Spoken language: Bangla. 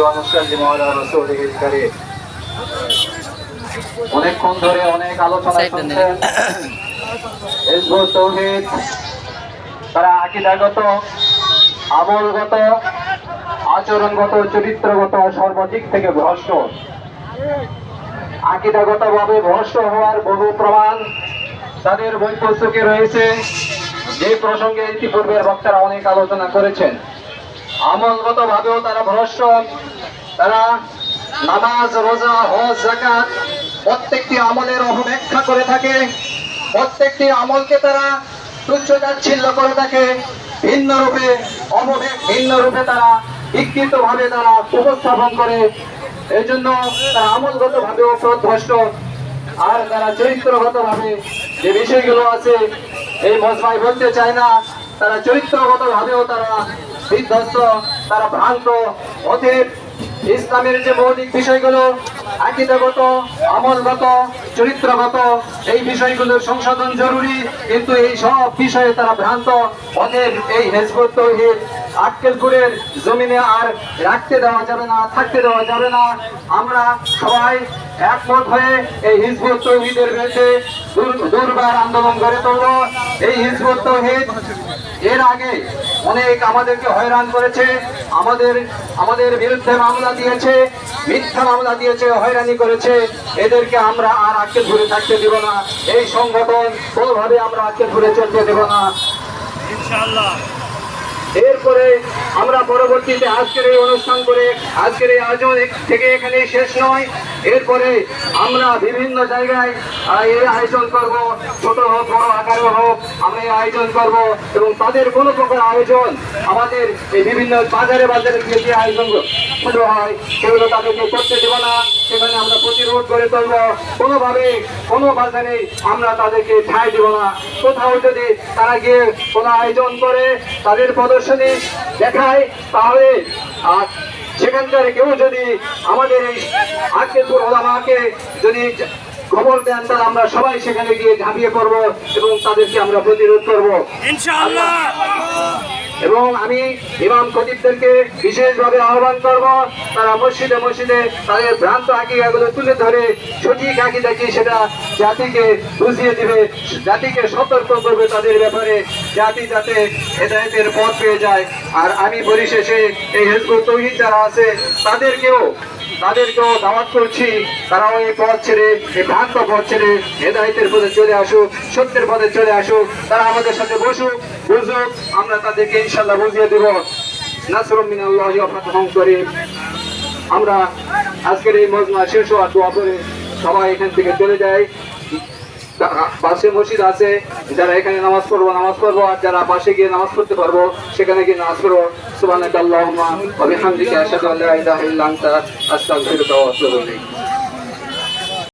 ونسلم على رسوله الكريم অনেকক্ষণ ধরে অনেক আলোচনা শুনছেন হিজবুত তাওহীদ তারা আকীদাগত আমলগত আচরণগত চরিত্রগত সর্বদিক থেকে ভ্রষ্ট আকীদাগতভাবে ভ্রষ্ট হওয়ার বহু প্রমাণ তাদের বই পুস্তকে রয়েছে যে প্রসঙ্গে ইতিপূর্বের বক্তারা অনেক আলোচনা করেছেন আমলগত ভাবেও তারা ভ্রষ্ট তারা নামাজ রোজা হজ যাকাত প্রত্যেকটি আমলের অবব্যাখ্যা করে থাকে প্রত্যেকটি আমলকে তারা তুচ্ছ-তাচ্ছিল্য করে থাকে ভিন্ন রূপে তারা বিকৃত ভাবে তারা উপস্থাপন করে এই জন্য তারা আমলগত ভাবেও পথভ্রষ্ট আর তারা চরিত্রগত ভাবে যে বিষয়গুলো আছে এই মজমায় বলতে চায় না তারা চরিত্রগত ভাবেও তারা বিধ্বস্ত তারা ভ্রান্ত অতএব ইসলামের যে মৌলিক বিষয়গুলো আকীদাগত আমলগত চরিত্রগত এই বিষয়গুলোর সংশোধন জরুরি কিন্তু এই সব বিষয়ে তারা ভ্রান্ত অতএব এই হিজবুত তাওহীদ আক্কেলপুরের জমিনে আর রাখতে দেওয়া যাবে না থাকতে দেওয়া যাবে না আমরা সবাই একমত হয়ে এই হিজবুত তাওহীদের বিরুদ্ধে দুর্বার আন্দোলন গড়ে তুলব এই হিজবুত তাওহীদ এর আগে অনেক আমাদেরকে হয়রান করেছে আমাদের বিরুদ্ধে মামলা দিয়েছে মিথ্যা মামলা দিয়েছে হয়রানি করেছে এদেরকে আমরা আর আক্কেলপুরে থাকতে দেব না এই সংগঠন কোনোভাবে আমরা আক্কেলপুরে চলতে দেব না ইনশাআল্লাহ এরপরে আমরা পরবর্তীতে আজকের এই অনুষ্ঠান করে আজকের এই আয়োজন থেকে এখানে শেষ নয় এরপরে আমরা বিভিন্ন জায়গায় এই আয়োজন করব ছোট হোক বড় আকারে হোক আমরা এই আয়োজন করব এবং তাদের কোনো প্রকার আয়োজন আমাদের এই বিভিন্ন বাজারে গিয়ে যে আয়োজন শুরু হয় সেগুলো তাদেরকে করতে দেব না সেখানে আমরা প্রতিরোধ করে তুলব কোনোভাবে কোনো বাজারে আমরা তাদেরকে ঠাঁই দেব না কোথাও যদি তারা গিয়ে কোনো আয়োজন করে তাদের প্রদর্শনী দেখায় তাহলে সেখানকার কেউ যদি আমাদের এই আক্কেলপুর ওলামাকে যদি খবর দেন তাহলে আমরা সবাই সেখানে গিয়ে ঝাঁপিয়ে পড়বো এবং তাদেরকে আমরা প্রতিরোধ করবো ইনশাআল্লাহ এবং আমি ইমাম খতিবদেরকে বিশেষভাবে আহ্বান করব তারা মসজিদে তাদের ভ্রান্ত আকীদাগুলো তুলে ধরে সঠিক আকীদা কি সেটা জাতিকে বুঝিয়ে দিবে জাতিকে সতর্ক করবে তাদের ব্যাপারে জাতি যাতে হেদায়েতের পথ পেয়ে যায় আর আমি পরিশেষে এই হিজবুত তাওহীদ যারা আছে তাদেরকেও দাওয়াত করছি তারাও এই পথ ছেড়ে এই ভ্রান্ত পথ ছেড়ে হেদায়েতের পথে চলে আসুক সত্যের পথে চলে আসুক তারা আমাদের সাথে বসুক বুঝুক আমরা তাদেরকে ইনশাআল্লাহ বুঝিয়ে দেব নাসরুম মিনাল্লাহি ওয়া ফাতহুন করিম আমরা আজকের এই মজমা শেষ হওয়ার দোয়া করে সবাই এখান থেকে চলে যাই পাশে মসজিদ আছে যারা এখানে নামাজ পড়বো আর যারা পাশে গিয়ে নামাজ পড়তে পারবো সেখানে গিয়ে নামাজ পড়বো সুবহানাকাল্লাহুম্মা ওয়া বিহামদিকা আশহাদু আল্লা ইলাহা ইল্লা আনতা আস্তাগফিরুকা ওয়া আতুবু ইলাইক